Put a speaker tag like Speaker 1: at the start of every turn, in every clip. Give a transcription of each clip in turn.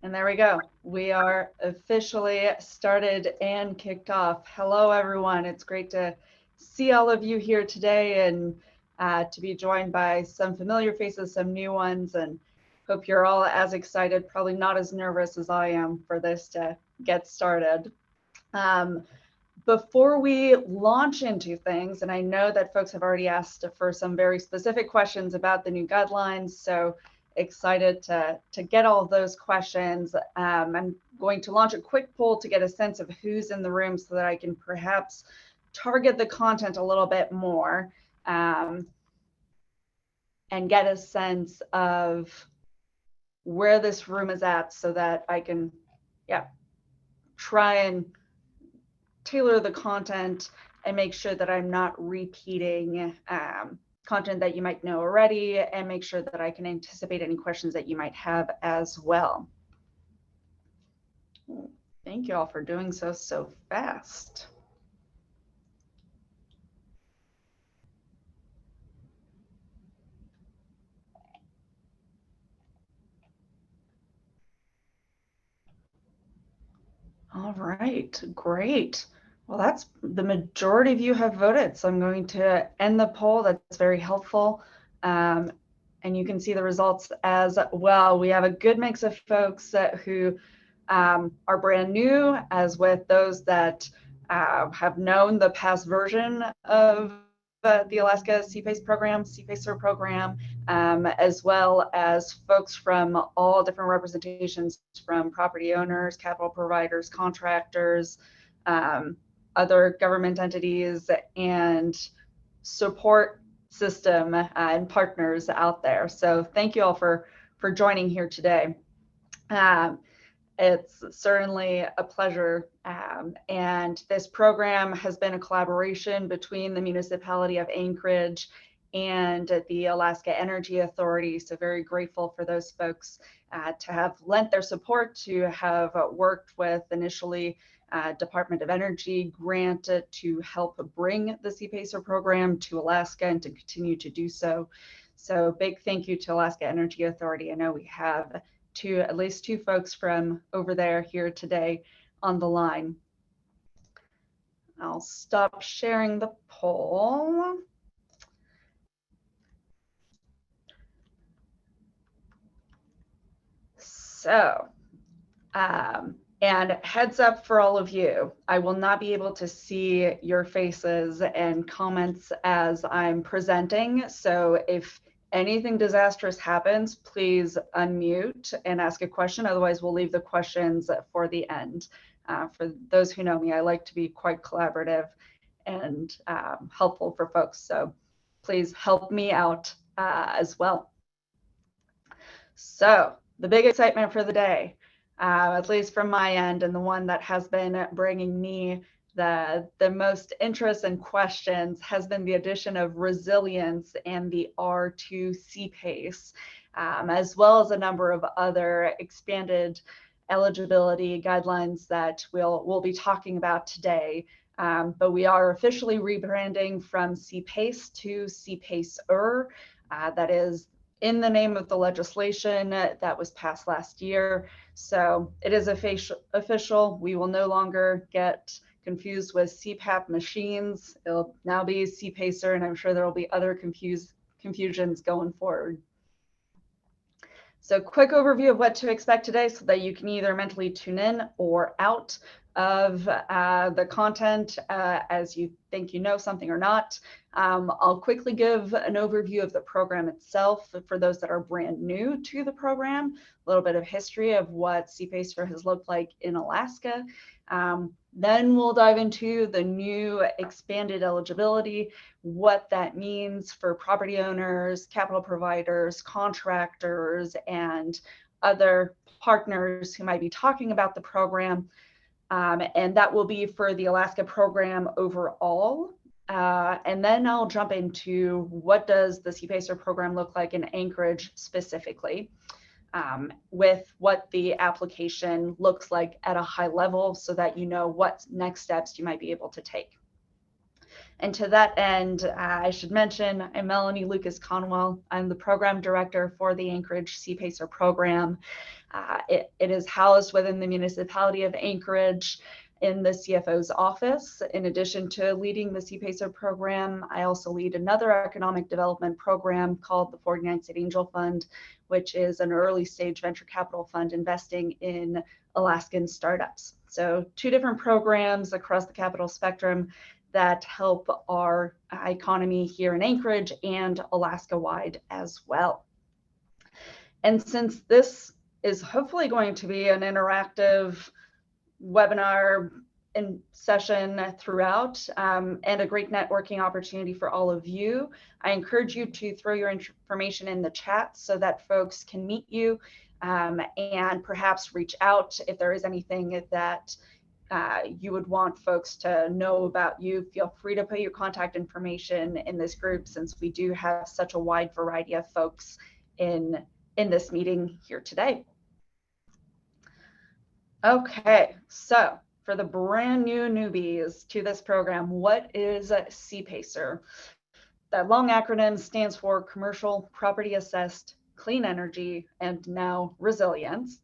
Speaker 1: And there we go. We are officially started and kicked off. Hello, everyone. It's great to see all of you here today and to be joined by some familiar faces, some new ones, and hope you're all as excited, probably not as nervous as I am for this to get started. Before we launch into things, and I know that folks have already asked for some very specific questions about the new guidelines, so excited to get all of those questions. I'm going to launch a quick poll to get a sense of who's in the room so that I can perhaps target the content a little bit more and get a sense of where this room is at so that I can, try and tailor the content and make sure that I'm not repeating content that you might know already, and make sure that I can anticipate any questions that you might have as well. Thank you all for doing so fast. All right, great. Well, that's the majority of you have voted, so I'm going to end the poll. That's very helpful. And you can see the results as well. We have a good mix of folks who are brand new, as with those that have known the past version of the Alaska PACER program, as well as folks from all different representations, from property owners, capital providers, contractors, other government entities, and support system and partners out there. So thank you all for joining here today. It's certainly a pleasure, and this program has been a collaboration between the municipality of Anchorage and the Alaska Energy Authority. So very grateful for those folks to have lent their support, to have worked with initially Department of Energy grant to help bring the PACER program to Alaska and to continue to do so. So big thank you to Alaska Energy Authority. I know we have at least two folks from over there here today on the line. I'll stop sharing the poll. So, and heads up for all of you, I will not be able to see your faces and comments as I'm presenting. So if anything disastrous happens, please unmute and ask a question. Otherwise, we'll leave the questions for the end. For those who know me, I like to be quite collaborative and helpful for folks. So please help me out as well. So the big excitement for the day, at least from my end, and the one that has been bringing me the most interest and questions, has been the addition of resilience and the R2 CPACE, as well as a number of other expanded eligibility guidelines that we'll be talking about today. But we are officially rebranding from CPACE to CPACER. That is in the name of the legislation that was passed last year. So it is official. We will no longer get confused with CPAP machines. It'll now be CPACER, and I'm sure there will be other confusions going forward. So quick overview of what to expect today so that you can either mentally tune in or out of the content as you think you know something or not. I'll quickly give an overview of the program itself for those that are brand new to the program, a little bit of history of what CPACER has looked like in Alaska. Then we'll dive into the new expanded eligibility, what that means for property owners, capital providers, contractors, and other partners who might be talking about the program. And that will be for the Alaska program overall. And then I'll jump into what does the CPACER program look like in Anchorage specifically, with what the application looks like at a high level so that you know what next steps you might be able to take. And to that end, I should mention, I'm Melanie Lucas Conwell. I'm the program director for the Anchorage CPACER program. It is housed within the municipality of Anchorage in the CFO's office. In addition to leading the CPACER program, I also lead another economic development program called the 49th State Angel Fund, which is an early stage venture capital fund investing in Alaskan startups. So 2 different programs across the capital spectrum that help our economy here in Anchorage and Alaska-wide as well. And since this is hopefully going to be an interactive webinar and session throughout, and a great networking opportunity for all of you, I encourage you to throw your information in the chat so that folks can meet you, and perhaps reach out if there is anything that you would want folks to know about you. Feel free to put your contact information in this group, since we do have such a wide variety of folks in this meeting here today. Okay, so for the brand new newbies to this program, what is CPACER? That long acronym stands for Commercial Property Assessed Clean Energy and now Resilience.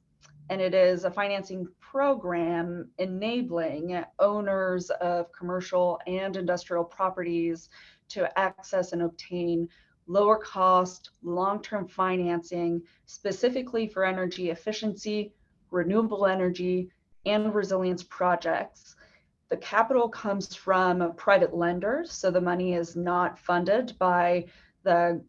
Speaker 1: And it is a financing program enabling owners of commercial and industrial properties to access and obtain lower cost, long-term financing, specifically for energy efficiency, renewable energy, and resilience projects. The capital comes from private lenders, so the money is not funded by the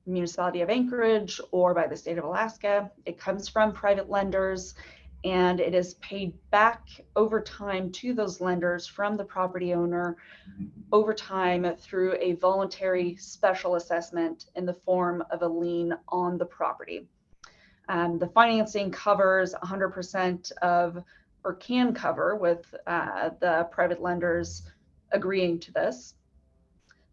Speaker 1: municipality of Anchorage or by the state of Alaska. It comes from private lenders, and it is paid back over time to those lenders from the property owner over time through a voluntary special assessment in the form of a lien on the property. The financing covers 100% of, or can cover with the private lenders agreeing to this.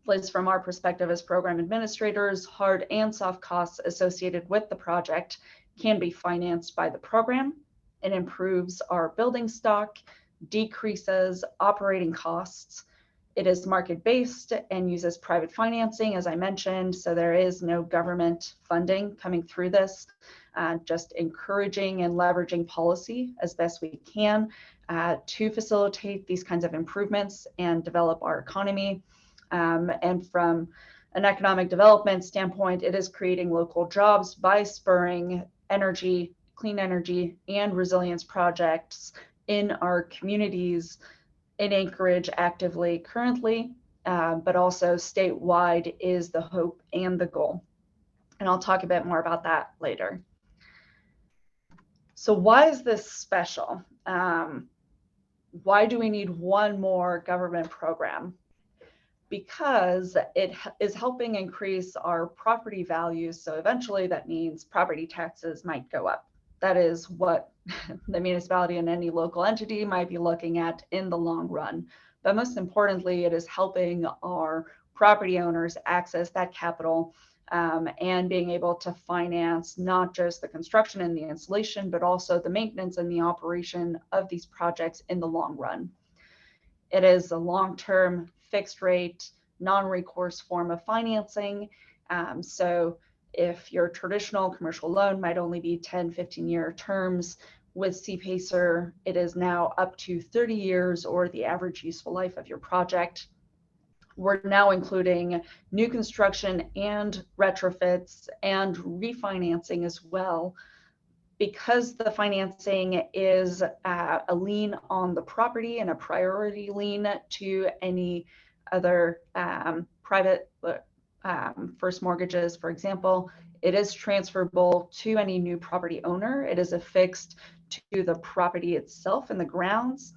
Speaker 1: At least from our perspective as program administrators, hard and soft costs associated with the project can be financed by the program. It improves our building stock, decreases operating costs. It is market-based and uses private financing, as I mentioned, so there is no government funding coming through this, just encouraging and leveraging policy as best we can to facilitate these kinds of improvements and develop our economy. And from an economic development standpoint, it is creating local jobs by spurring energy, clean energy, and resilience projects in our communities in Anchorage actively currently, but also statewide is the hope and the goal. And I'll talk a bit more about that later. So why is this special? Why do we need one more government program? Because it is helping increase our property values. So eventually that means property taxes might go up. That is what the municipality and any local entity might be looking at in the long run. But most importantly, it is helping our property owners access that capital and being able to finance not just the construction and the installation, but also the maintenance and the operation of these projects in the long run. It is a long-term, fixed rate, non-recourse form of financing. So if your traditional commercial loan might only be 10, 15-year terms, with CPACER, it is now up to 30 years or the average useful life of your project. We're now including new construction and retrofits and refinancing as well. Because the financing is a lien on the property and a priority lien to any other private first mortgages, for example, it is transferable to any new property owner. It is affixed to the property itself and the grounds,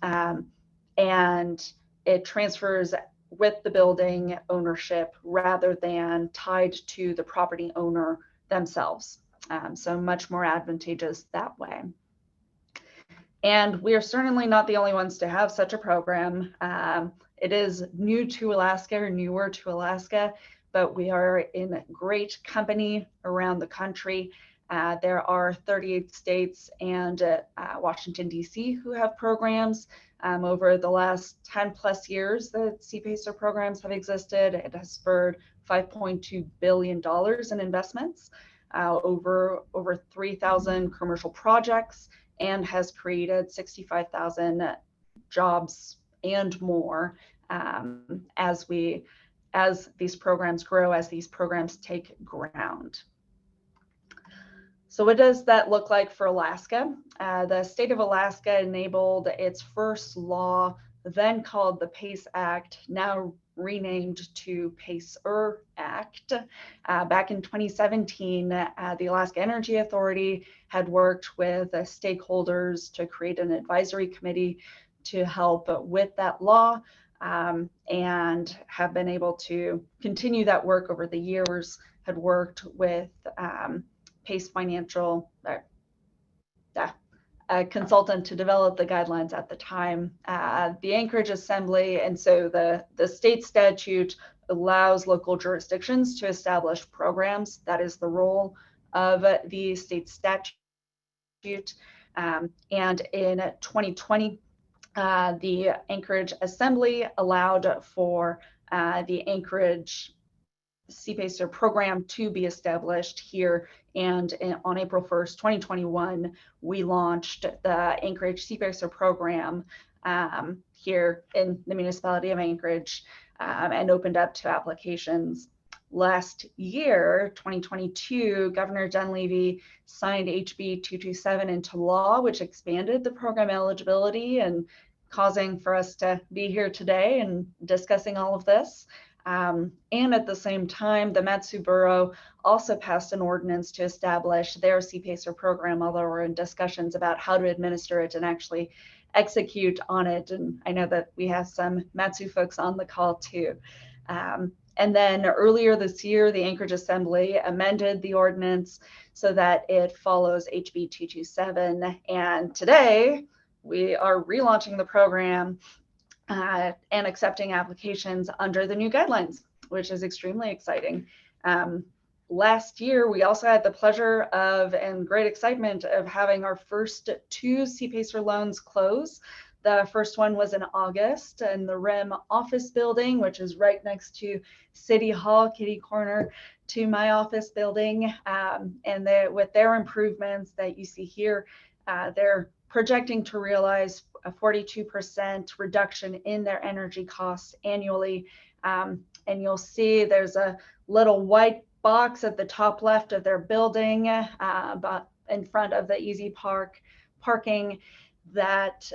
Speaker 1: and it transfers with the building ownership rather than tied to the property owner themselves. So much more advantageous that way. And we are certainly not the only ones to have such a program. It is new to Alaska, or newer to Alaska, but we are in great company around the country. There are 38 states and Washington, D.C. who have programs. Over the last 10 plus years that PACER programs have existed, it has spurred $5.2 billion in investments, over 3,000 commercial projects, and has created 65,000 jobs and more as these programs grow, as these programs take ground. So what does that look like for Alaska? The state of Alaska enabled its first law, then called the PACE Act, now renamed to PACER Act. Back in 2017, the Alaska Energy Authority had worked with stakeholders to create an advisory committee to help with that law, and have been able to continue that work over the years, had worked with PACE Financial, a consultant to develop the guidelines at the time, the Anchorage Assembly. And so the state statute allows local jurisdictions to establish programs. That is the role of the state statute. And in 2020, the Anchorage Assembly allowed for the Anchorage PACER program to be established here. And on April 1st, 2021, we launched the Anchorage PACER program here in the municipality of Anchorage, and opened up to applications. Last year, 2022, Governor Dunleavy signed HB 227 into law, which expanded the program eligibility and causing for us to be here today and discussing all of this. And at the same time, the Mat-Su Borough also passed an ordinance to establish their PACER program, although we're in discussions about how to administer it and actually execute on it. And I know that we have some Mat-Su folks on the call too. And then earlier this year, the Anchorage Assembly amended the ordinance so that it follows HB 227. And today, we are relaunching the program and accepting applications under the new guidelines, which is extremely exciting. Last year, we also had the pleasure of and great excitement of having our first 2 PACER loans close. The first one was in August in the RIM office building, which is right next to City Hall, kitty corner to my office building. And with their improvements that you see here, they're projecting to realize a 42% reduction in their energy costs annually. And you'll see there's a little white box at the top left of their building, but in front of the Easy parking. That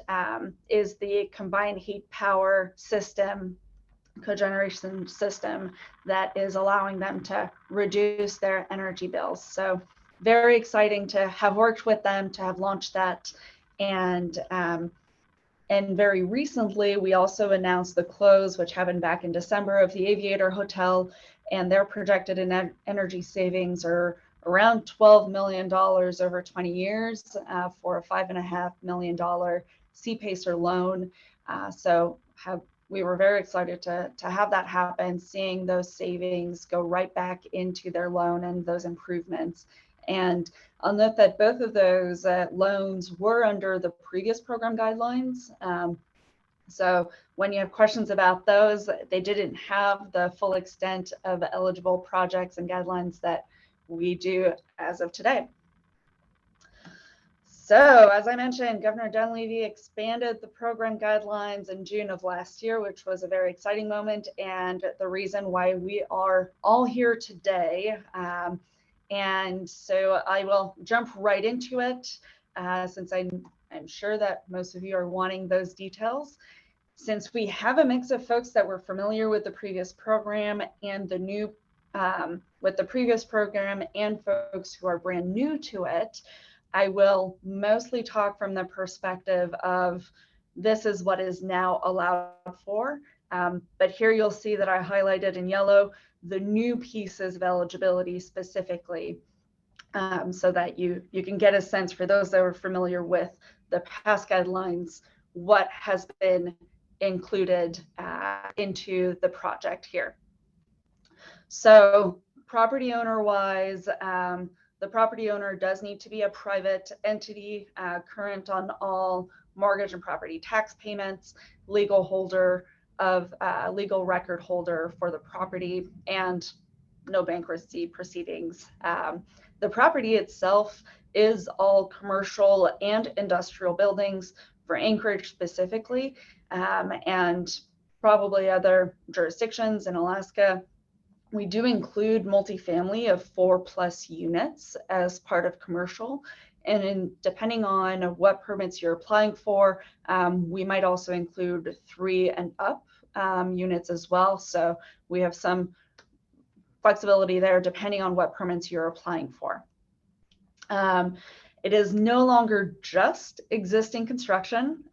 Speaker 1: is the combined heat power system, cogeneration system, that is allowing them to reduce their energy bills. So very exciting to have worked with them, to have launched that. And very recently, we also announced the close, which happened back in December, of the Aviator Hotel, and their projected energy savings are around $12 million over 20 years for a $5.5 million PACER loan. So we were very excited to have that happen, seeing those savings go right back into their loan and those improvements. And I'll note that both of those loans were under the previous program guidelines. So when you have questions about those, they didn't have the full extent of eligible projects and guidelines that we do as of today. So as I mentioned, Governor Dunleavy expanded the program guidelines in June of last year, which was a very exciting moment and the reason why we are all here today. And so I will jump right into it, since I'm sure that most of you are wanting those details. Since we have a mix of folks that were familiar with the previous program and the new with the previous program and folks who are brand new to it, I will mostly talk from the perspective of this is what is now allowed for. But here you'll see that I highlighted in yellow the new pieces of eligibility specifically, so that you can get a sense, for those that are familiar with the past guidelines, what has been included into the project here. So property owner wise, the property owner does need to be a private entity, current on all mortgage and property tax payments, legal record holder for the property, and no bankruptcy proceedings. The property itself is all commercial and industrial buildings for Anchorage specifically, and probably other jurisdictions in Alaska. We do include multifamily of 4+ units as part of commercial. And depending on what permits you're applying for, we might also include 3 and up units as well. So we have some flexibility there depending on what permits you're applying for. It is no longer just existing construction.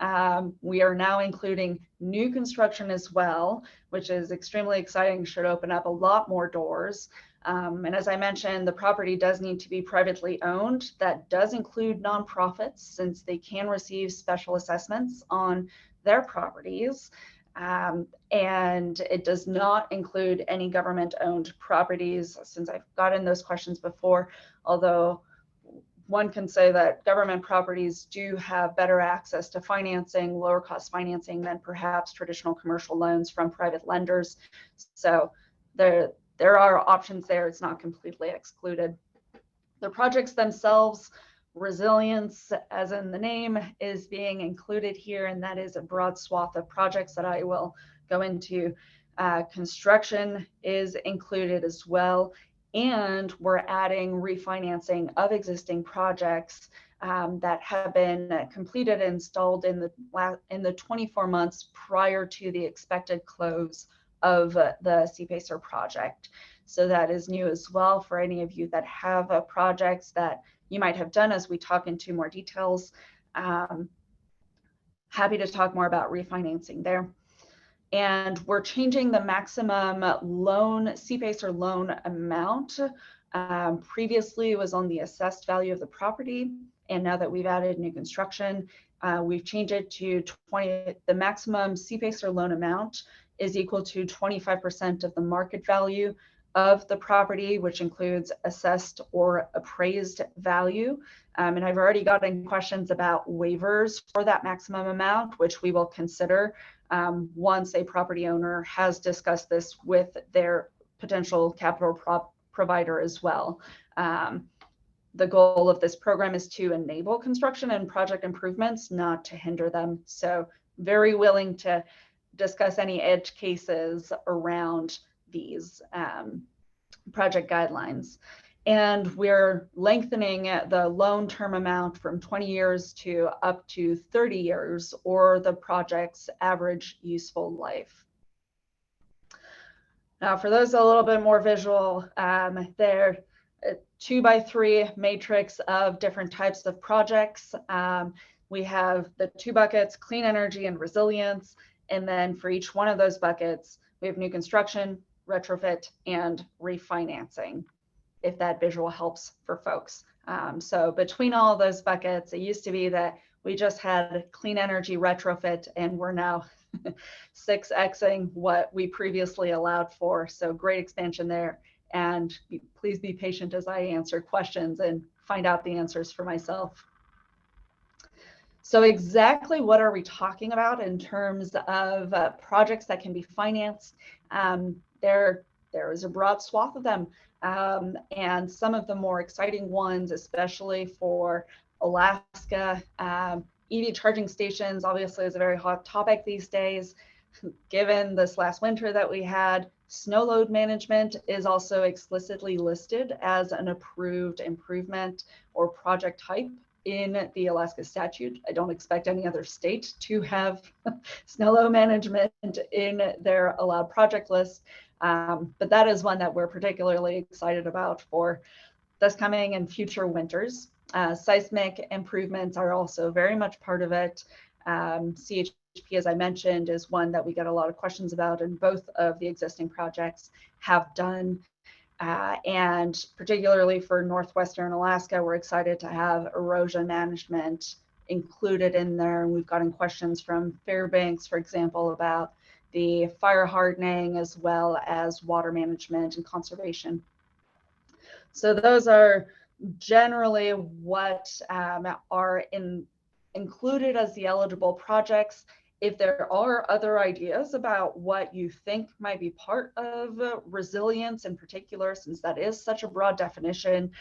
Speaker 1: We are now including new construction as well, which is extremely exciting, should open up a lot more doors. And as I mentioned, the property does need to be privately owned. That does include nonprofits, since they can receive special assessments on their properties. And it does not include any government-owned properties, since I've gotten those questions before, although one can say that government properties do have better access to financing, lower cost financing than perhaps traditional commercial loans from private lenders. So there are options there. It's not completely excluded. The projects themselves, resilience, as in the name, is being included here, and that is a broad swath of projects that I will go into. Construction is included as well. And we're adding refinancing of existing projects that have been completed and installed in the 24 months prior to the expected close of the PACER project. So that is new as well for any of you that have projects that you might have done, as we talk into more details. Happy to talk more about refinancing there. And we're changing the maximum loan, PACER loan amount. Previously it was on the assessed value of the property. And now that we've added new construction, we've changed it to the maximum PACER loan amount is equal to 25% of the market value of the property, which includes assessed or appraised value. And I've already gotten questions about waivers for that maximum amount, which we will consider once a property owner has discussed this with their potential capital provider as well. The goal of this program is to enable construction and project improvements, not to hinder them. So very willing to discuss any edge cases around these project guidelines. And we're lengthening the loan term amount from 20 years to up to 30 years, or the project's average useful life. Now, for those a little bit more visual, they're a 2x3 matrix of different types of projects. We have the 2 buckets, clean energy and resilience. And then for each one of those buckets, we have new construction, retrofit, and refinancing, if that visual helps for folks. So between all of those buckets, it used to be that we just had clean energy retrofit, and we're now 6xing what we previously allowed for. So great expansion there. And please be patient as I answer questions and find out the answers for myself. So exactly what are we talking about in terms of projects that can be financed? There is a broad swath of them. And some of the more exciting ones, especially for Alaska, EV charging stations obviously is a very hot topic these days. Given this last winter that we had, snow load management is also explicitly listed as an approved improvement or project type in the Alaska statute. I don't expect any other state to have snow load management in their allowed project list. But that is one that we're particularly excited about for this coming and future winters. Seismic improvements are also very much part of it. CHP, as I mentioned, is one that we get a lot of questions about, and both of the existing projects have done. And particularly for Northwestern Alaska, we're excited to have erosion management included in there. And we've gotten questions from Fairbanks, for example, about the fire hardening as well as water management and conservation. So those are generally what are included as the eligible projects. If there are other ideas about what you think might be part of resilience in particular, since that is such a broad definition,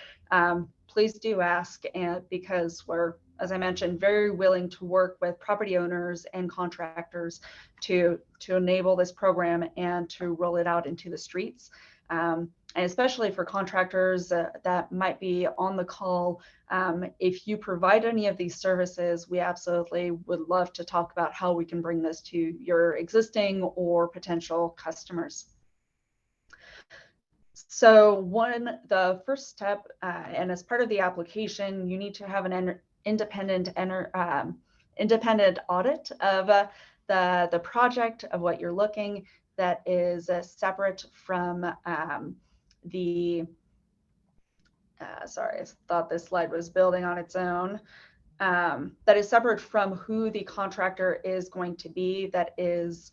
Speaker 1: please do ask, and because we're, as I mentioned, very willing to work with property owners and contractors to enable this program and to roll it out into the streets. And especially for contractors that might be on the call, if you provide any of these services, we absolutely would love to talk about how we can bring this to your existing or potential customers. So the first step, and as part of the application, you need to have an independent audit of the project, of what you're looking, that is separate from sorry, I thought this slide was building on its own. That is separate from who the contractor is going to be, that is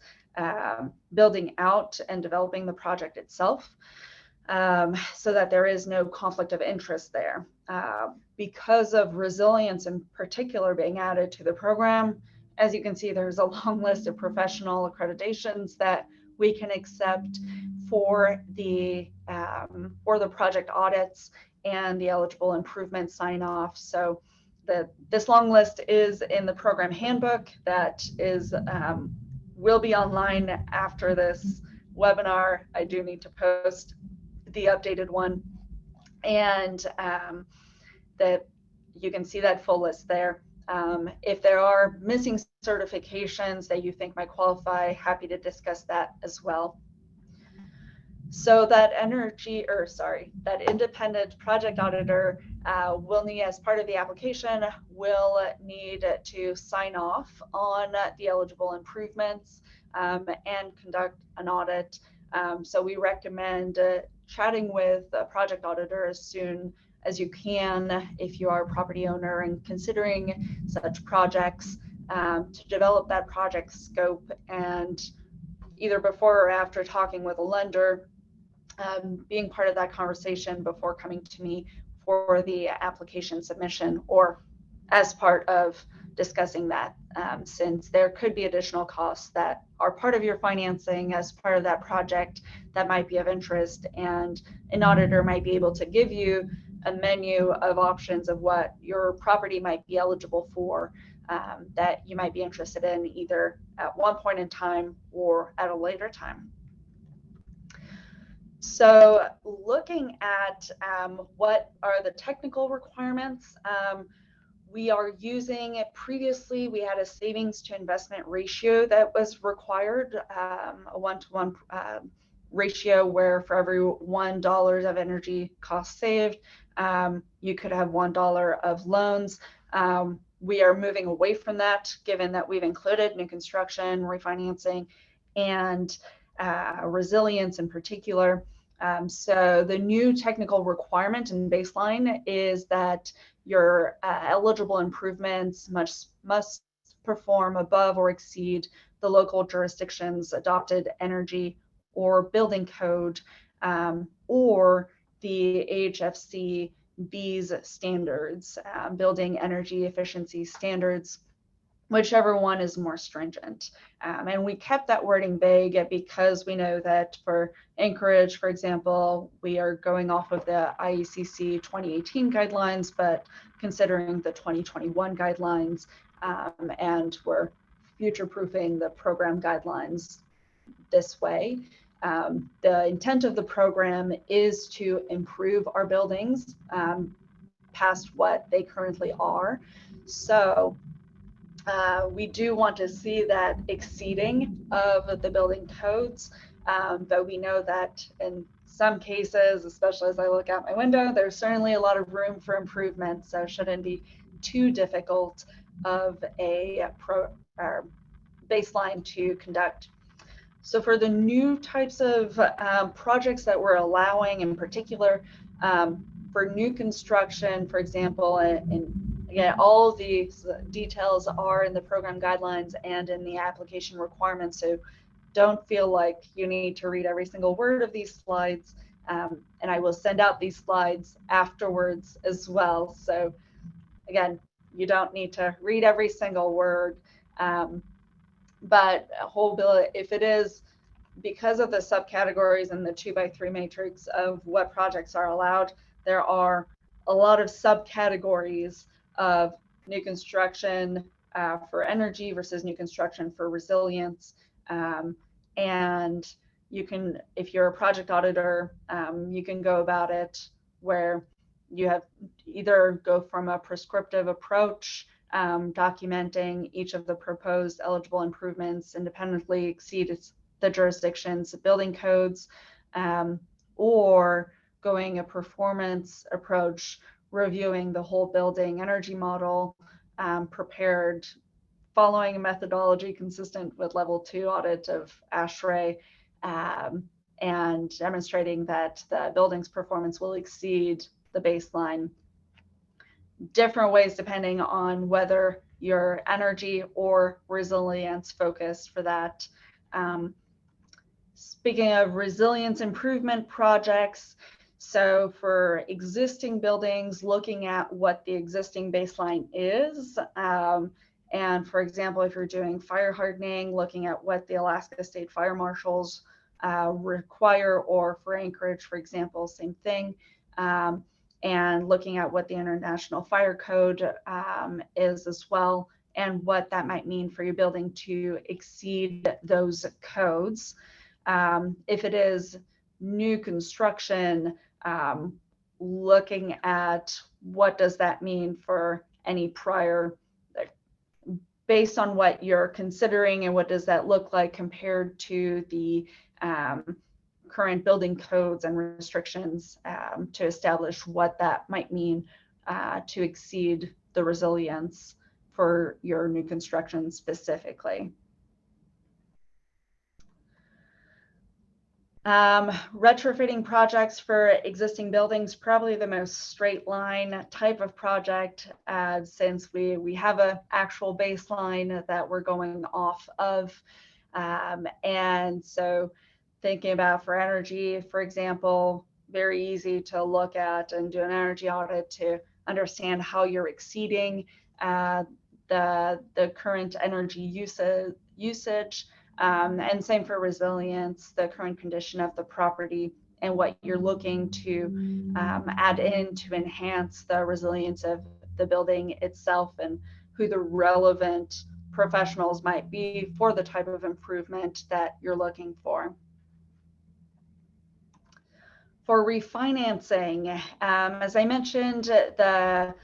Speaker 1: building out and developing the project itself, so that there is no conflict of interest there. Because of resilience in particular being added to the program, as you can see, there's a long list of professional accreditations that we can accept for the project audits and the eligible improvement sign off. So this long list is in the program handbook that is will be online after this webinar. I do need to post the updated one, and that you can see that full list there. If there are missing certifications that you think might qualify, happy to discuss that as well. So that independent project auditor will need, as part of the application, will need to sign off on the eligible improvements and conduct an audit. So we recommend chatting with a project auditor as soon as you can if you are a property owner and considering such projects, to develop that project scope, and either before or after talking with a lender, being part of that conversation before coming to me for the application submission, or as part of discussing that, since there could be additional costs that are part of your financing as part of that project that might be of interest, and an auditor might be able to give you a menu of options of what your property might be eligible for, that you might be interested in either at one point in time or at a later time. So looking at what are the technical requirements, we are using, previously we had a savings to investment ratio that was required, a 1-to-1 ratio, where for every $1 of energy cost saved, you could have $1 of loans. We are moving away from that, given that we've included new construction, refinancing, and resilience in particular. So the new technical requirement and baseline is that your eligible improvements must perform above or exceed the local jurisdiction's adopted energy or building code, or the AHFC-B's standards, building energy efficiency standards, whichever one is more stringent. And we kept that wording vague because we know that for Anchorage, for example, we are going off of the IECC 2018 guidelines, but considering the 2021 guidelines, and we're future-proofing the program guidelines this way. The intent of the program is to improve our buildings past what they currently are. So we do want to see that exceeding of the building codes, but we know that in some cases, especially as I look out my window, there's certainly a lot of room for improvement, so it shouldn't be too difficult of a baseline to conduct. So for the new types of projects that we're allowing, in particular, for new construction, for example, again, all of these details are in the program guidelines and in the application requirements, so don't feel like you need to read every single word of these slides. And I will send out these slides afterwards as well. So again, you don't need to read every single word, but a whole bill, if it is because of the subcategories and the 2x3 matrix of what projects are allowed, there are a lot of subcategories of new construction for energy versus new construction for resilience. And you can, if you're a project auditor, you can go about it where you have either go from a prescriptive approach, documenting each of the proposed eligible improvements independently exceed the jurisdiction's building codes, or going a performance approach, reviewing the whole building energy model, prepared following a methodology consistent with level 2 audit of ASHRAE, and demonstrating that the building's performance will exceed the baseline. Different ways depending on whether you're energy or resilience focused for that. Speaking of resilience improvement projects, so for existing buildings, looking at what the existing baseline is. And for example, if you're doing fire hardening, looking at what the Alaska State Fire Marshals require, or for Anchorage, for example, same thing. And looking at what the International Fire Code is as well, and what that might mean for your building to exceed those codes. If it is new construction, looking at what does that mean for any prior, based on what you're considering, and what does that look like compared to the current building codes and restrictions, to establish what that might mean to exceed the resilience for your new construction specifically. Retrofitting projects for existing buildings, probably the most straight line type of project, since we have an actual baseline that we're going off of. And so thinking about for energy, for example, very easy to look at and do an energy audit to understand how you're exceeding the current energy usage. And same for resilience, the current condition of the property and what you're looking to add in to enhance the resilience of the building itself, and who the relevant professionals might be for the type of improvement that you're looking for. For refinancing, as I mentioned, the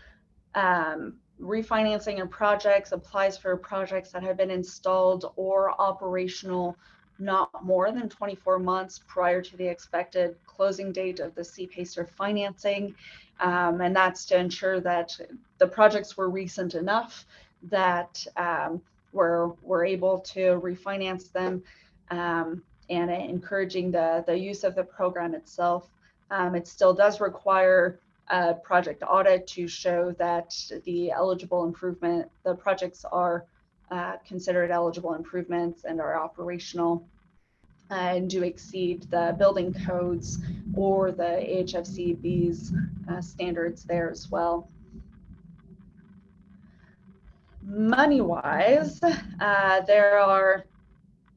Speaker 1: refinancing of projects applies for projects that have been installed or operational not more than 24 months prior to the expected closing date of the PACER financing. And that's to ensure that the projects were recent enough that we're able to refinance them, and encouraging the use of the program itself. It still does require a project audit to show that the eligible improvement, the projects are considered eligible improvements and are operational and do exceed the building codes or the AHFCB's standards there as well. Money-wise, there are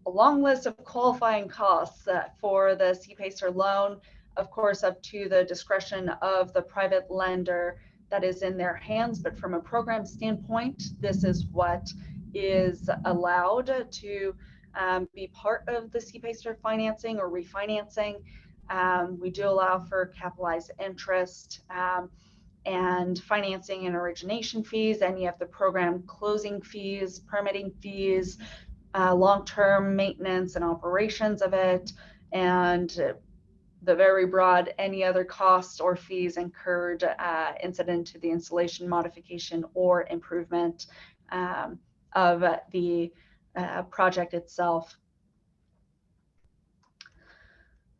Speaker 1: a long list of qualifying costs for the PACER loan, of course, up to the discretion of the private lender that is in their hands. But from a program standpoint, this is what is allowed to be part of the PACER financing or refinancing. We do allow for capitalized interest and financing and origination fees, any of the program closing fees, permitting fees, long-term maintenance and operations of it, and the very broad any other costs or fees incurred incident to the installation, modification, or improvement of the project itself.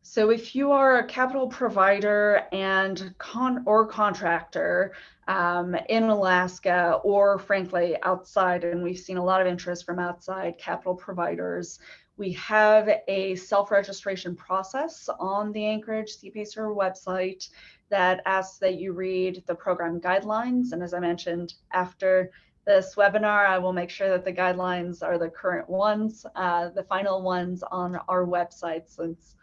Speaker 1: So if you are a capital provider and contractor in Alaska, or frankly outside, and we've seen a lot of interest from outside capital providers, We have a self-registration process on the Anchorage CPACER website that asks that you read the program guidelines. And as I mentioned, after this webinar, I will make sure that the guidelines are the current ones, the final ones on our website, since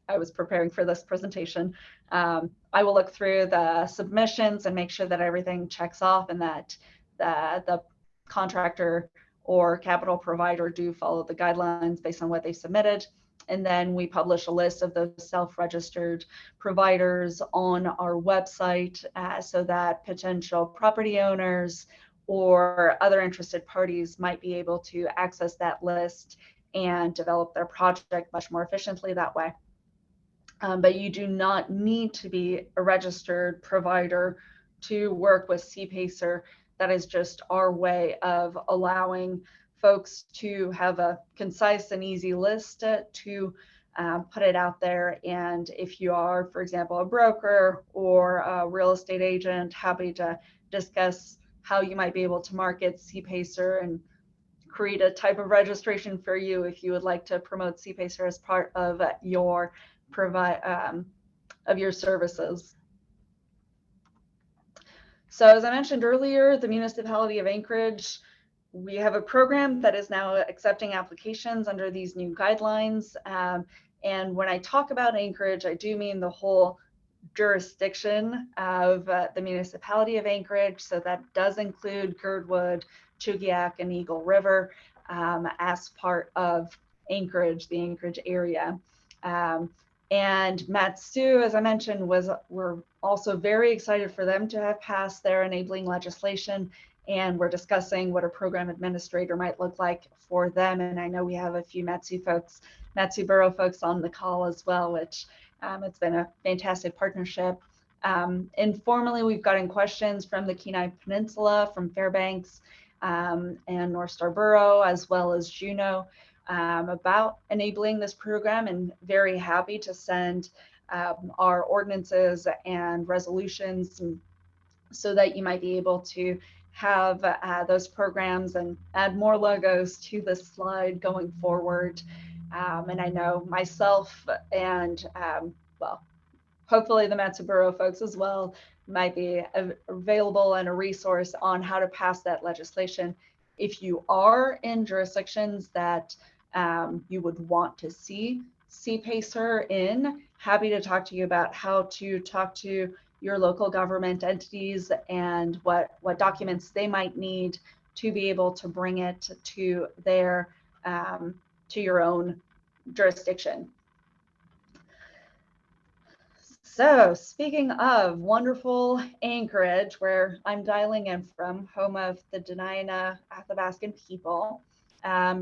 Speaker 1: I was preparing for this presentation. I will look through the submissions and make sure that everything checks off and that the contractor or capital provider do follow the guidelines based on what they submitted. And then we publish a list of those self-registered providers on our website so that potential property owners or other interested parties might be able to access that list and develop their project much more efficiently that way. But you do not need to be a registered provider to work with CPACER. That is just our way of allowing folks to have a concise and easy list to put it out there. And if you are, for example, a broker or a real estate agent, happy to discuss how you might be able to market CPACER and create a type of registration for you if you would like to promote CPACER as part of your of your services. So as I mentioned earlier, the municipality of Anchorage, we have a program that is now accepting applications under these new guidelines. And when I talk about Anchorage, I do mean the whole jurisdiction of the municipality of Anchorage. So that does include Girdwood, Chugiak, and Eagle River as part of Anchorage, the Anchorage area. And Matsu, as I mentioned, we're also very excited for them to have passed their enabling legislation. And we're discussing what a program administrator might look like for them. And I know we have a few Matsu Borough folks on the call as well, which it's been a fantastic partnership. Informally, we've gotten questions from the Kenai Peninsula, from Fairbanks and North Star Borough, as well as Juneau, about enabling this program, and very happy to send our ordinances and resolutions so that you might be able to have those programs and add more logos to the slide going forward. And I know myself and, well, hopefully the Matsuboro folks as well might be available and a resource on how to pass that legislation. If you are in jurisdictions that you would want to see CPACER in, happy to talk to you about how to talk to your local government entities and what documents they might need to be able to bring it to their to your own jurisdiction. So speaking of wonderful Anchorage, where I'm dialing in from, home of the Dena'ina Athabascan people,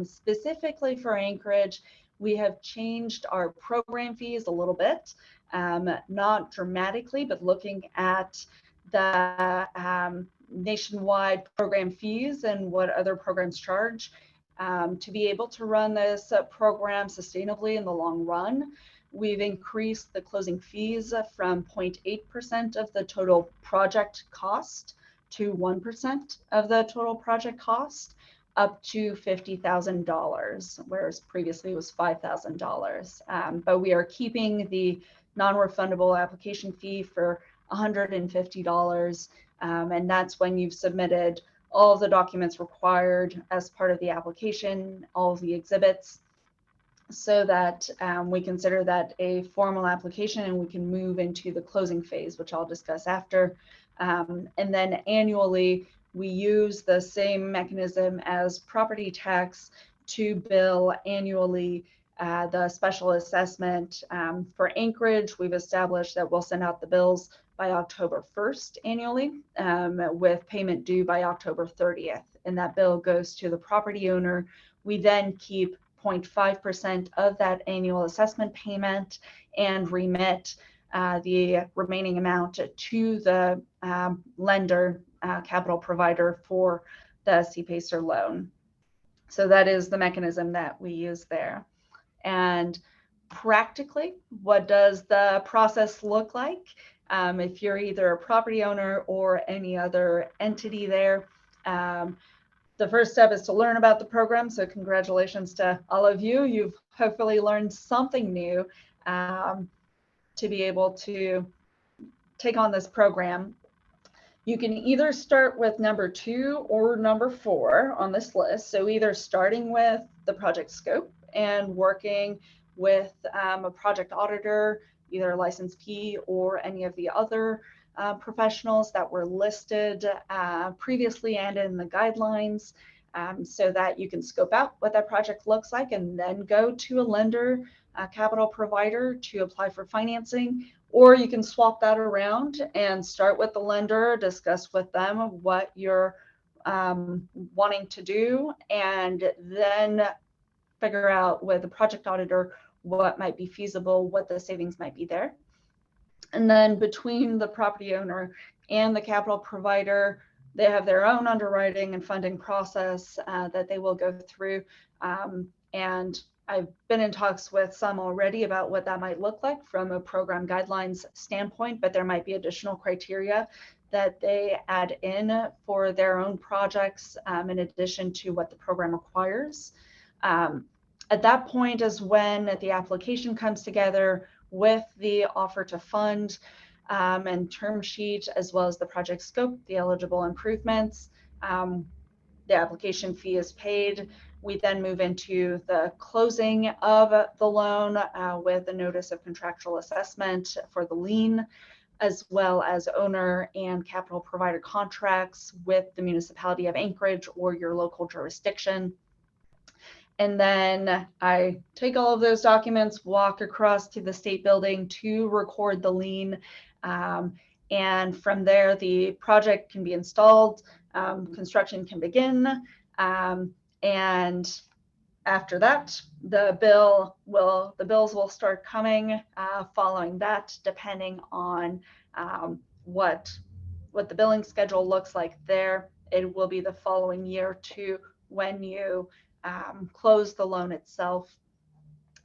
Speaker 1: specifically for Anchorage, we have changed our program fees a little bit, not dramatically, but looking at the nationwide program fees and what other programs charge to be able to run this program sustainably in the long run. We've increased the closing fees from 0.8% of the total project cost to 1% of the total project cost, up to $50,000, whereas previously it was $5,000. But we are keeping the non-refundable application fee for $150, and that's when you've submitted all of the documents required as part of the application, all of the exhibits, so that we consider that a formal application and we can move into the closing phase, which I'll discuss after. And then annually, we use the same mechanism as property tax to bill annually the special assessment. For Anchorage, we've established that we'll send out the bills by October 1st annually, with payment due by October 30th. And that bill goes to the property owner. We then keep 0.5% of that annual assessment payment and remit the remaining amount to the lender, capital provider for the CPACER loan. So that is the mechanism that we use there. And practically, what does the process look like? If you're either a property owner or any other entity there, The first step is to learn about the program. So congratulations to all of you. You've hopefully learned something new to be able to take on this program. You can either start with number 2 or number 4 on this list. So either starting with the project scope and working with a project auditor, either a licensed P or any of the other professionals that were listed previously and in the guidelines, so that you can scope out what that project looks like and then go to a lender, a capital provider to apply for financing. Or you can swap that around and start with the lender, discuss with them what you're wanting to do, and then figure out with the project auditor what might be feasible, what the savings might be there. And then between the property owner and the capital provider, they have their own underwriting and funding process that they will go through. And I've been in talks with some already about what that might look like from a program guidelines standpoint, but there might be additional criteria that they add in for their own projects in addition to what the program requires. At that point is when the application comes together with the offer to fund and term sheet, as well as the project scope, the eligible improvements. The application fee is paid. We then move into the closing of the loan with a notice of contractual assessment for the lien, as well as owner and capital provider contracts with the municipality of Anchorage or your local jurisdiction. And then I take all of those documents, walk across to the state building to record the lien. And from there, the project can be installed, construction can begin. And after that, the bills will start coming following that, depending on what the billing schedule looks like there. It will be the following year to when you close the loan itself.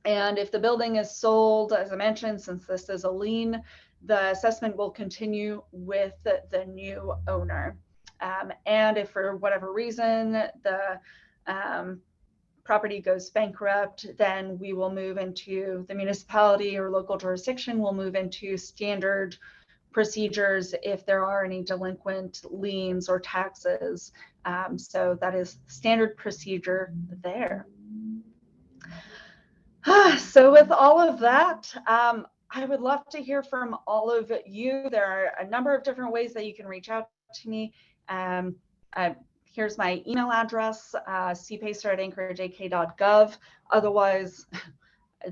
Speaker 1: And if the building is sold, as I mentioned, since this is a lien, the assessment will continue with the new owner. And if for whatever reason the property goes bankrupt, then we will move into the municipality or local jurisdiction will move into standard procedures if there are any delinquent liens or taxes. So that is standard procedure there. So with all of that, I would love to hear from all of you. There are a number of different ways that you can reach out to me. Here's my email address, cpacer@anchorageak.gov. Otherwise,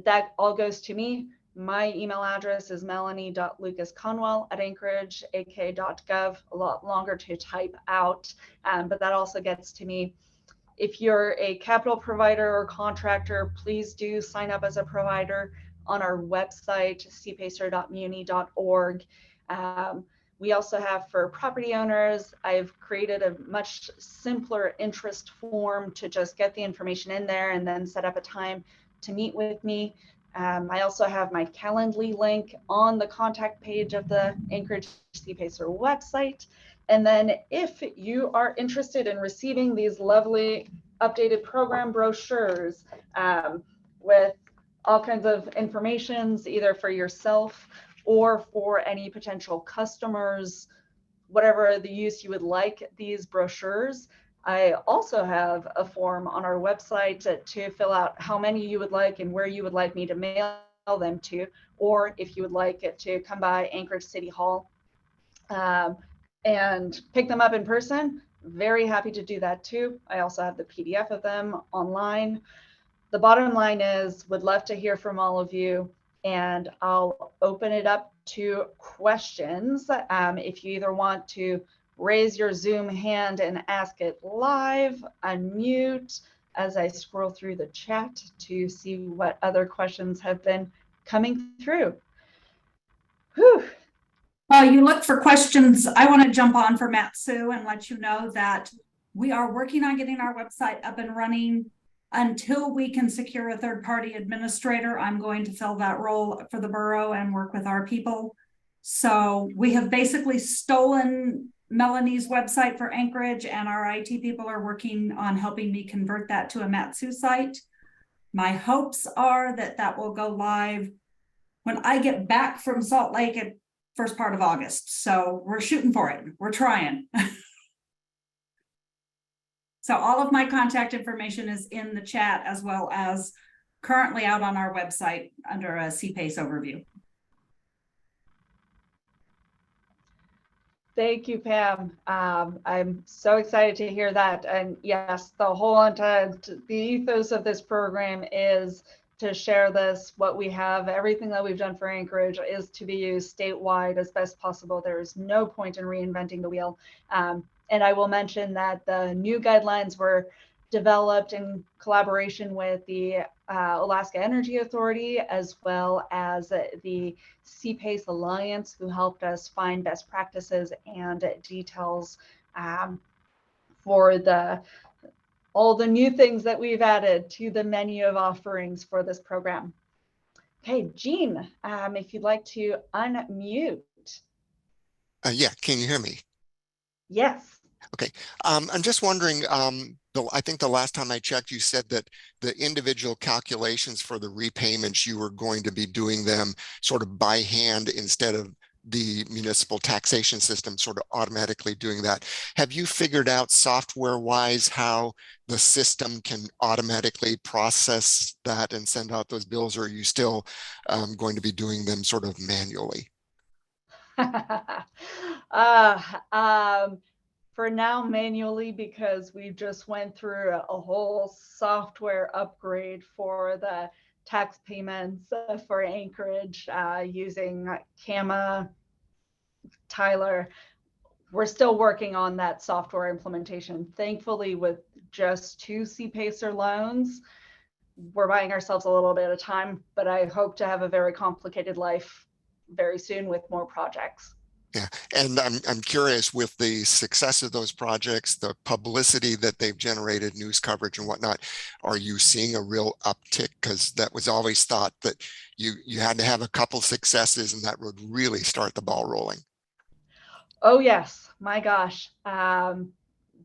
Speaker 1: that all goes to me. My email address is melanie.lucasconwell@anchorageak.gov. A lot longer to type out, but that also gets to me. If you're a capital provider or contractor, please do sign up as a provider on our website, cpacer.muni.org. We also have for property owners, I've created a much simpler interest form to just get the information in there and then set up a time to meet with me. I also have my Calendly link on the contact page of the Anchorage CPACER website. And then if you are interested in receiving these lovely updated program brochures with all kinds of informations, either for yourself or for any potential customers, whatever the use you would like these brochures, I also have a form on our website to fill out how many you would like and where you would like me to mail them to, or if you would like it to come by Anchorage City Hall and pick them up in person. Very happy to do that too. I also have the PDF of them online. The bottom line is, would love to hear from all of you, and I'll open it up to questions. If you either want to raise your Zoom hand and ask it live, unmute as I scroll through the chat to see what other questions have been coming through. Whew.
Speaker 2: Well, you look for questions. I want to jump on for Matt Sue and let you know that we are working on getting our website up and running. Until we can secure a third-party administrator, I'm going to fill that role for the borough and work with our people. So we have basically stolen Melanie's website for Anchorage, and our IT people are working on helping me convert that to a Matsu site. My hopes are that that will go live when I get back from Salt Lake at first part of August. So we're shooting for it. We're trying. So all of my contact information is in the chat, as well as currently out on our website under a CPACE overview.
Speaker 1: Thank you, Pam. I'm so excited to hear that. And yes, the whole entire, the ethos of this program is to share this. What we have, everything that we've done for Anchorage is to be used statewide as best possible. There is no point in reinventing the wheel. And I will mention that the new guidelines were developed in collaboration with the Alaska Energy Authority, as well as the CPACE Alliance, who helped us find best practices and details for all the new things that we've added to the menu of offerings for this program. Okay, Jean, if you'd like to unmute.
Speaker 3: Yeah, can you hear me?
Speaker 1: Yes.
Speaker 3: Okay, I'm just wondering, I think the last time I checked, you said that the individual calculations for the repayments, you were going to be doing them sort of by hand instead of the municipal taxation system sort of automatically doing that. Have you figured out software-wise how the system can automatically process that and send out those bills, or are you still going to be doing them sort of manually?
Speaker 1: For now, manually, because we just went through a whole software upgrade for the tax payments for Anchorage using Kama, Tyler. We're still working on that software implementation. Thankfully, with just 2 CPACER loans, we're buying ourselves a little bit of time, but I hope to have a very complicated life very soon with more projects.
Speaker 3: Yeah, and I'm curious, with the success of those projects, the publicity that they've generated, news coverage and whatnot, are you seeing a real uptick? Because that was always thought that you had to have a couple successes and that would really start the ball rolling.
Speaker 1: Oh yes, my gosh. The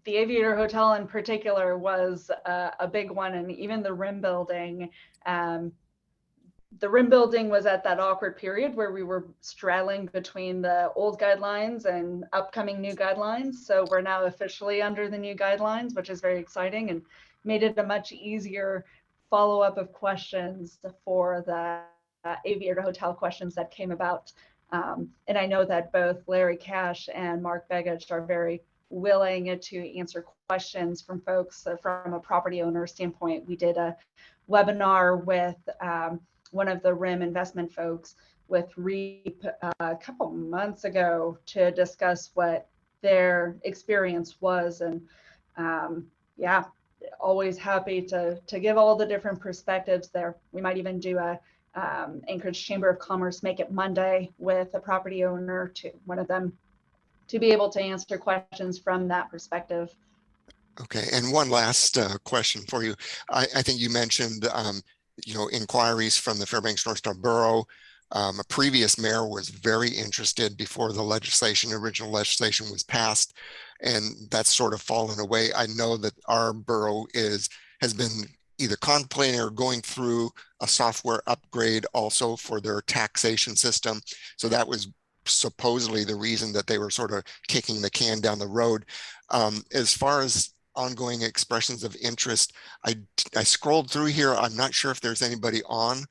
Speaker 1: Aviator Hotel in particular was a big one, and even the RIM building. The RIM building was at that awkward period where we were straddling between the old guidelines and upcoming new guidelines. So we're now officially under the new guidelines, which is very exciting and made it a much easier follow-up of questions for the Aviator Hotel questions that came about. And I know that both Larry Cash and Mark Begich are very willing to answer questions from folks from a property owner standpoint. We did a webinar with one of the RIM investment folks with REAP a couple months ago to discuss what their experience was. And yeah, always happy to give all the different perspectives there. We might even do a Anchorage Chamber of Commerce Make It Monday with a property owner, to one of them, to be able to answer questions from that perspective.
Speaker 3: Okay, and one last question for you. I think you mentioned inquiries from the Fairbanks North Star Borough. A previous mayor was very interested before the original legislation was passed, and that's sort of fallen away. I know that our borough has been either contemplating or going through a software upgrade also for their taxation system. So that was supposedly the reason that they were sort of kicking the can down the road. As far as ongoing expressions of interest, I scrolled through here. I'm not sure if there's anybody on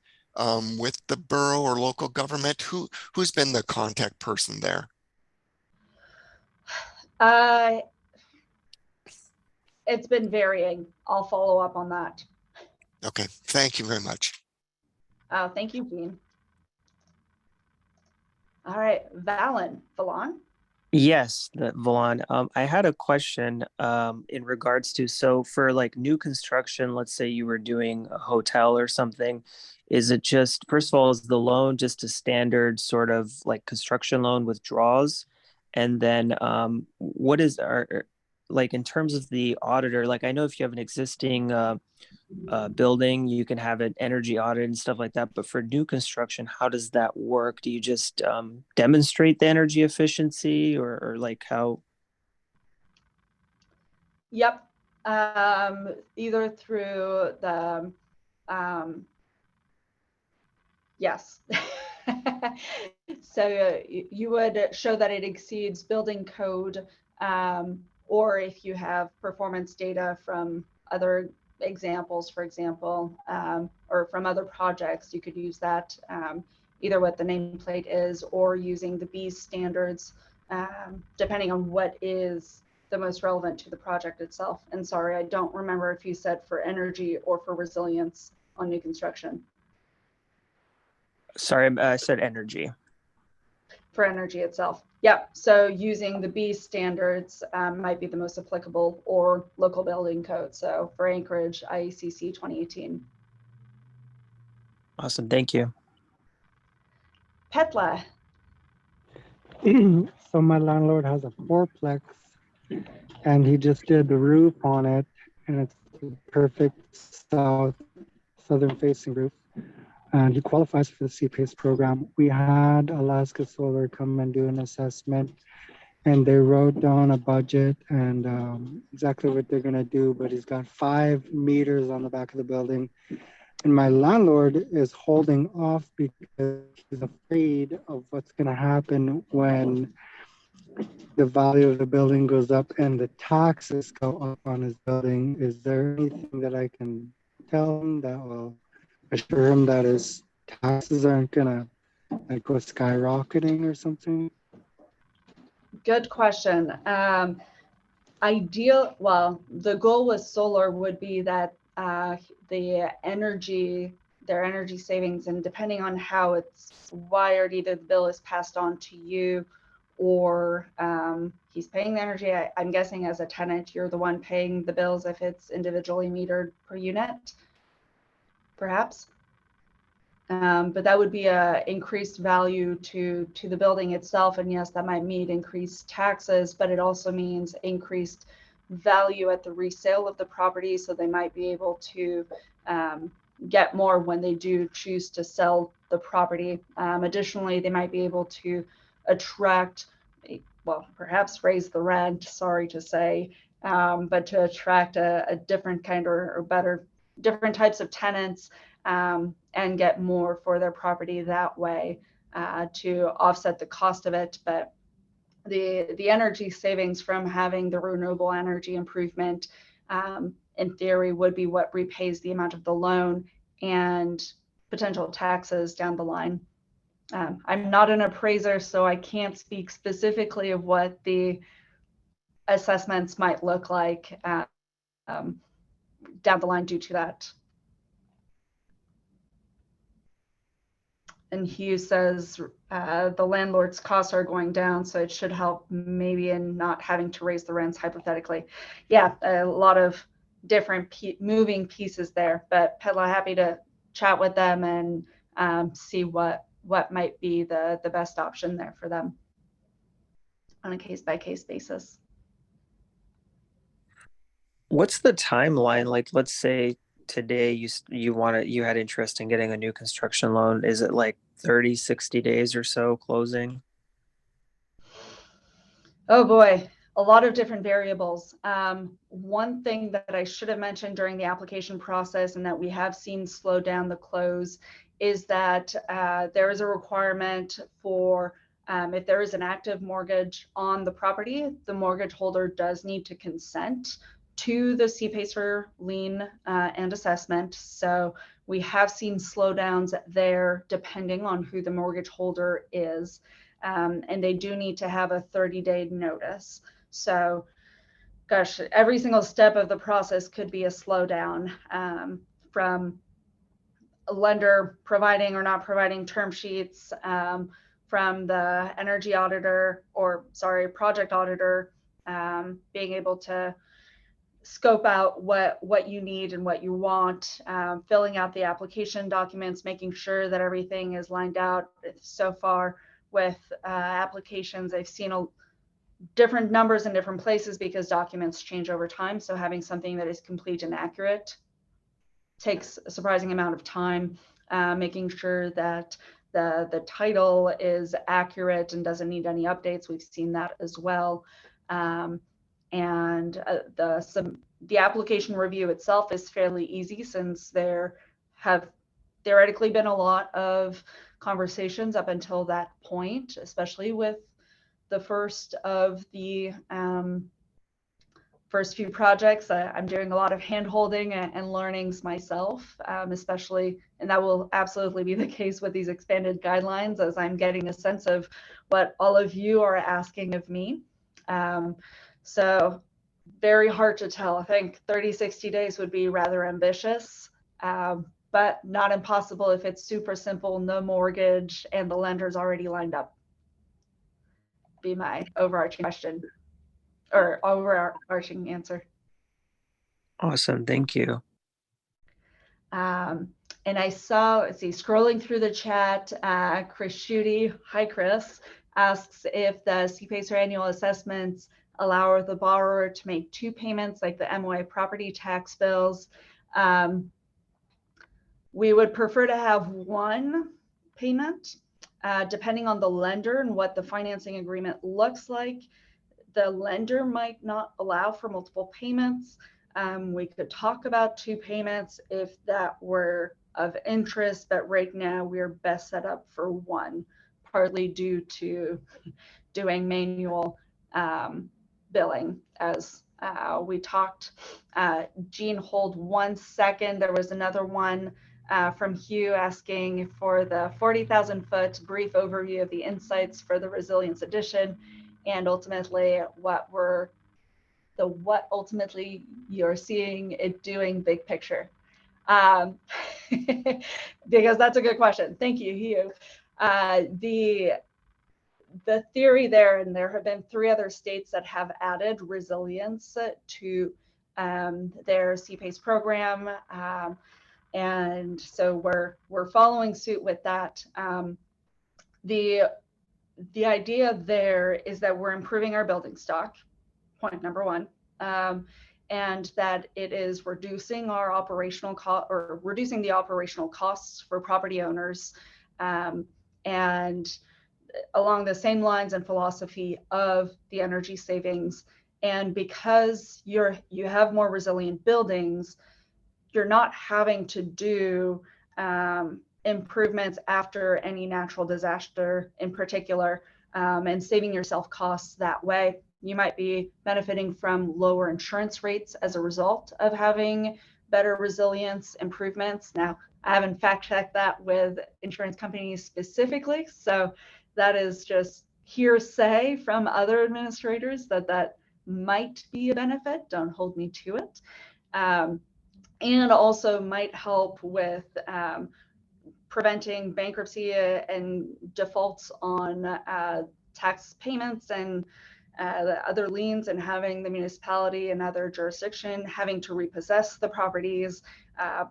Speaker 3: with the borough or local government. Who's been the contact person there?
Speaker 1: It's been varying. I'll follow up on that.
Speaker 3: Okay, thank you very much.
Speaker 1: Thank you, Dean. All right, Valon.
Speaker 4: Yes, Valon. I had a question in regards to, so for like new construction, let's say you were doing a hotel or something, is it just, first of all, is the loan just a standard sort of like construction loan with draws? And then what is our, like in terms of the auditor, like I know if you have an existing building, you can have an energy audit and stuff like that. But for new construction, how does that work? Do you just demonstrate the energy efficiency, or like how
Speaker 1: Yep. Either through the, yes. So you would show that it exceeds building code, or if you have performance data from other examples, for example, or from other projects, you could use that either what the nameplate is or using the B standards, depending on what is the most relevant to the project itself. And sorry, I don't remember if you said for energy or for resilience on new construction.
Speaker 4: Sorry, I said energy.
Speaker 1: For energy itself. Yep. So using the B standards might be the most applicable, or local building code. So for Anchorage, IECC 2018.
Speaker 4: Awesome. Thank you.
Speaker 1: Petla.
Speaker 5: So my landlord has a fourplex and he just did the roof on it, and it's the perfect southern facing roof. And he qualifies for the CPACE program. We had Alaska Solar come and do an assessment, and they wrote down a budget and exactly what they're going to do. But he's got 5 meters on the back of the building. And my landlord is holding off because he's afraid of what's going to happen when the value of the building goes up and the taxes go up on his building. Is there anything that I can tell him that will assure him that his taxes aren't gonna go skyrocketing or something?
Speaker 1: Good question. Well, the goal with solar would be that their energy savings, and depending on how it's wired, either the bill is passed on to you or he's paying the energy. I'm guessing as a tenant, you're the one paying the bills if it's individually metered per unit, perhaps. But that would be a increased value to the building itself. And yes, that might mean increased taxes, but it also means increased value at the resale of the property. So they might be able to get more when they do choose to sell the property. Additionally, they might be able to attract, well, perhaps raise the rent, sorry to say, but to attract a different kind or better, different types of tenants, and get more for their property that way to offset the cost of it. But the energy savings from having the renewable energy improvement, in theory, would be what repays the amount of the loan and potential taxes down the line. I'm not an appraiser, so I can't speak specifically of what the assessments might look like down the line due to that. And Hugh says the landlord's costs are going down, so it should help maybe in not having to raise the rents hypothetically. Yeah, a lot of different moving pieces there, but Petla, happy to chat with them and see what might be the best option there for them on a case-by-case basis.
Speaker 4: What's the timeline? Like, let's say today you had interest in getting a new construction loan. Is it like 30, 60 days or so closing?
Speaker 1: Oh boy, a lot of different variables. One thing that I should have mentioned during the application process, and that we have seen slow down the close, is that there is a requirement for if there is an active mortgage on the property, the mortgage holder does need to consent to the CPACER lien and assessment. So we have seen slowdowns there depending on who the mortgage holder is. And they do need to have a 30-day notice. So gosh, every single step of the process could be a slowdown, from a lender providing or not providing term sheets, from the energy auditor, or sorry, project auditor, being able to scope out what you need and what you want, filling out the application documents, making sure that everything is lined out. So far with applications, I've seen different numbers in different places because documents change over time. So having something that is complete and accurate takes a surprising amount of time, making sure that the title is accurate and doesn't need any updates. We've seen that as well. and the application review itself is fairly easy, since there have theoretically been a lot of conversations up until that point, especially with the first of the first few projects. I'm doing a lot of hand holding and learnings myself, especially, and that will absolutely be the case with these expanded guidelines, as I'm getting a sense of what all of you are asking of me. So very hard to tell. I think 30, 60 days would be rather ambitious, but not impossible if it's super simple, no mortgage, and the lender's already lined up. Be my overarching question, or overarching answer.
Speaker 4: Awesome, thank you.
Speaker 1: And I saw, let's see, scrolling through the chat, Chris Schutte, hi Chris, asks if the CPACER annual assessments allow the borrower to make 2 payments like the MOA property tax bills. We would prefer to have 1 payment, depending on the lender and what the financing agreement looks like. The lender might not allow for multiple payments. We could talk about 2 payments if that were of interest, but right now we're best set up for 1, partly due to doing manual billing as we talked. Jean, hold 1 second. There was another one from Hugh asking for the 40,000 foot brief overview of the insights for the resilience edition, and ultimately what ultimately you're seeing it doing big picture. Because that's a good question. Thank you, Hugh. The theory there, and there have been 3 other states that have added resilience to their CPACE program, and so we're following suit with that. The idea there is that we're improving our building stock, point number 1, and that it is reducing our operational cost, or reducing the operational costs for property owners, and along the same lines and philosophy of the energy savings. And because you have more resilient buildings, you're not having to do improvements after any natural disaster in particular, and saving yourself costs that way. You might be benefiting from lower insurance rates as a result of having better resilience improvements. Now, I haven't fact checked that with insurance companies specifically, so that is just hearsay from other administrators that might be a benefit. Don't hold me to it. And also might help with preventing bankruptcy and defaults on tax payments and the other liens, and having the municipality and other jurisdiction having to repossess the properties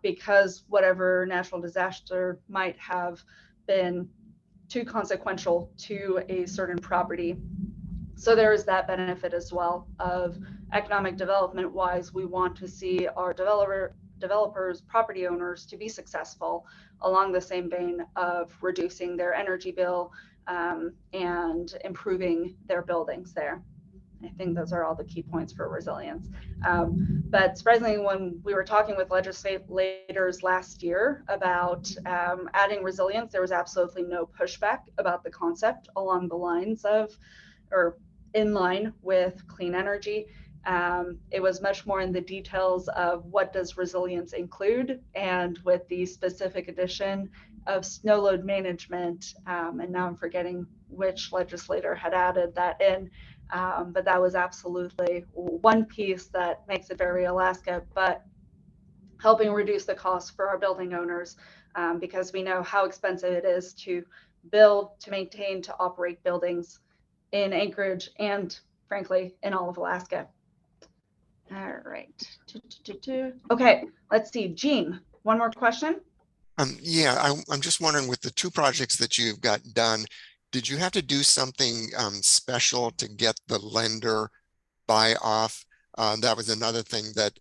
Speaker 1: because whatever natural disaster might have been too consequential to a certain property. So there is that benefit as well of economic development wise. We want to see our developers, property owners to be successful along the same vein of reducing their energy bill and improving their buildings there. I think those are all the key points for resilience. But surprisingly, when we were talking with legislators last year about adding resilience, there was absolutely no pushback about the concept along the lines of, or in line with clean energy. It was much more in the details of what does resilience include, and with the specific addition of snow load management, and now I'm forgetting which legislator had added that in, but that was absolutely one piece that makes it very Alaska, but helping reduce the cost for our building owners, because we know how expensive it is to build, to maintain, to operate buildings in Anchorage and frankly in all of Alaska. All right. Okay, let's see. Jean, one more question.
Speaker 3: Yeah, I'm just wondering, with the 2 projects that you've got done, did you have to do something special to get the lender buy off? That was another thing that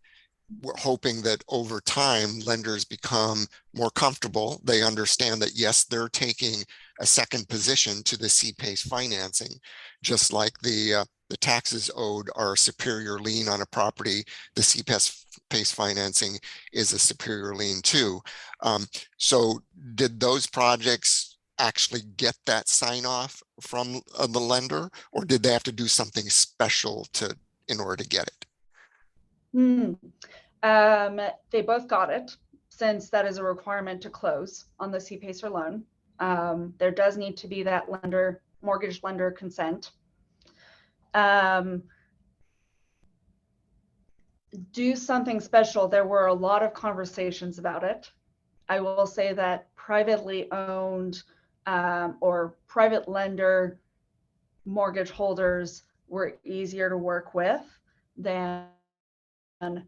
Speaker 3: we're hoping that over time lenders become more comfortable. They understand that yes, they're taking a second position to the CPACE financing, just like the the taxes owed are a superior lien on a property, the CPACE financing is a superior lien too. So did those projects actually get that sign off from the lender, or did they have to do something special in order to get it?
Speaker 1: They both got it, since that is a requirement to close on the CPACER loan. There does need to be that mortgage lender consent. Do something special. There were a lot of conversations about it. I will say that privately owned or private lender mortgage holders were easier to work with than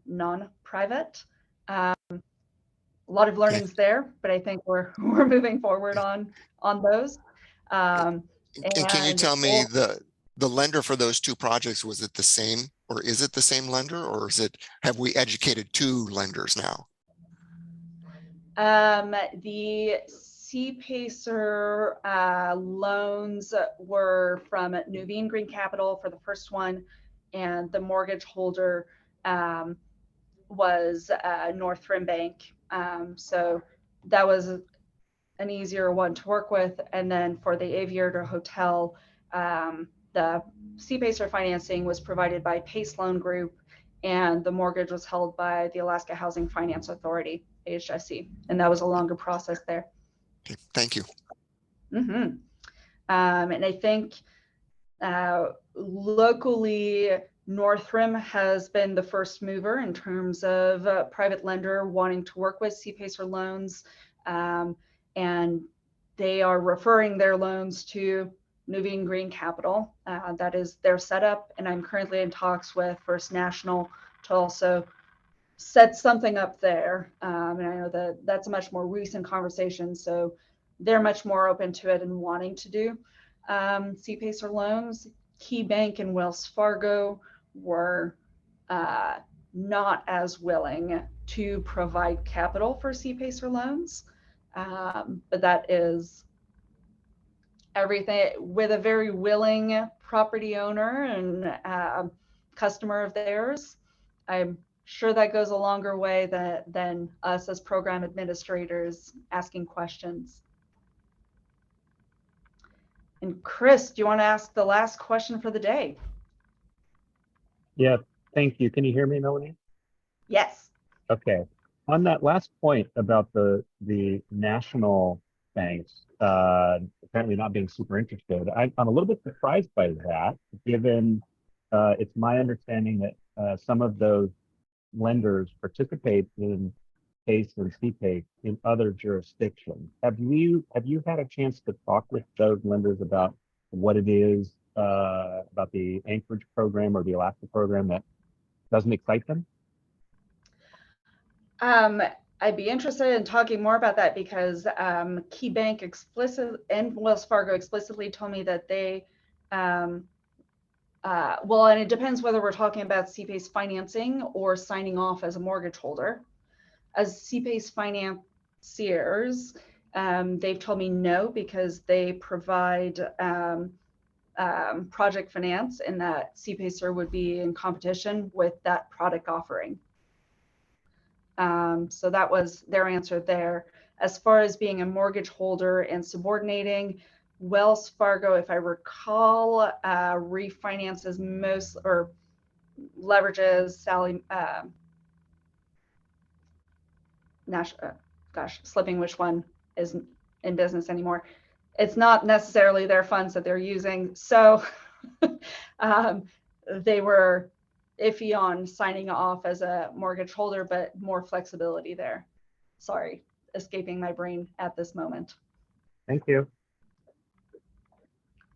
Speaker 1: non-private. A lot of learnings there, but I think we're moving forward on those.
Speaker 3: And can you tell me the lender for those two projects, was it the same, or is it the same lender, or have we educated two lenders now?
Speaker 1: The CPACER loans were from Nuveen Green Capital for the first one, and the mortgage holder was Northrim Bank. So that was an easier one to work with. And then for the Aviator Hotel, the CPACER financing was provided by PACE Loan Group, and the mortgage was held by the Alaska Housing Finance Authority, AHFC, and that was a longer process there.
Speaker 3: Okay, thank you.
Speaker 1: And I think locally, Northrim has been the first mover in terms of a private lender wanting to work with CPACER loans, and they are referring their loans to Nuveen Green Capital. That is their setup, and I'm currently in talks with First National to also set something up there. And I know that that's a much more recent conversation, so they're much more open to it and wanting to do CPACER loans. Key Bank and Wells Fargo were not as willing to provide capital for CPACER loans, but that is everything with a very willing property owner and customer of theirs. I'm sure that goes a longer way than us as program administrators asking questions. And Chris, do you want to ask the last question for the day?
Speaker 6: Yeah, thank you. Can you hear me, Melanie?
Speaker 1: Yes.
Speaker 6: Okay. On that last point about the national banks apparently not being super interested, I'm a little bit surprised by that, given it's my understanding that some of those lenders participate in PACE and CPACE in other jurisdictions. Have you had a chance to talk with those lenders about what it is about the Anchorage program or the Alaska program that doesn't excite them?
Speaker 1: I'd be interested in talking more about that, because Key Bank and Wells Fargo explicitly told me that they, well, and it depends whether we're talking about CPACE financing or signing off as a mortgage holder. As CPACE financiers, they've told me no, because they provide project finance, and that CPACER would be in competition with that product offering. So that was their answer there. As far as being a mortgage holder and subordinating, Wells Fargo, if I recall, refinances most or leverages slipping which one isn't in business anymore. It's not necessarily their funds that they're using. So they were iffy on signing off as a mortgage holder, but more flexibility there. Sorry, escaping my brain at this moment.
Speaker 6: Thank you.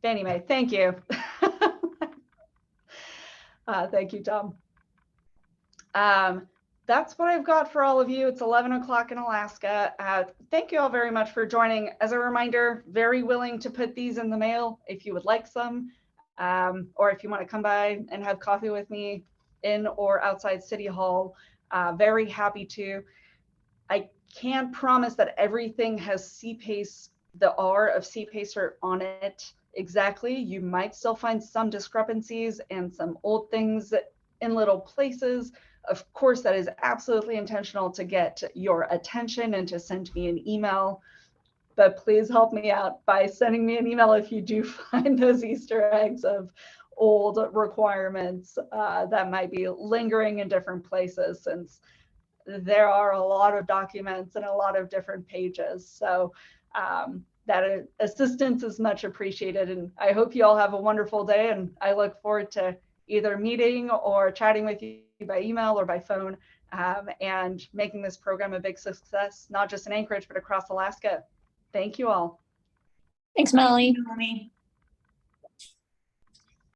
Speaker 1: Fannie Mae, thank you. Thank you, Tom. That's what I've got for all of you. It's 11 o'clock in Alaska. Thank you all very much for joining. As a reminder, very willing to put these in the mail if you would like some, or if you want to come by and have coffee with me in or outside City Hall. Very happy to. I can't promise that everything has CPACE, the R of CPACER on it exactly. You might still find some discrepancies and some old things in little places. Of course, that is absolutely intentional to get your attention and to send me an email. But please help me out by sending me an email if you do find those Easter eggs of old requirements that might be lingering in different places, since there are a lot of documents and a lot of different pages. So that assistance is much appreciated. And I hope you all have a wonderful day. And I look forward to either meeting or chatting with you by email or by phone, and making this program a big success, not just in Anchorage, but across Alaska. Thank you all.
Speaker 7: Thanks, Melanie.
Speaker 2: Melanie.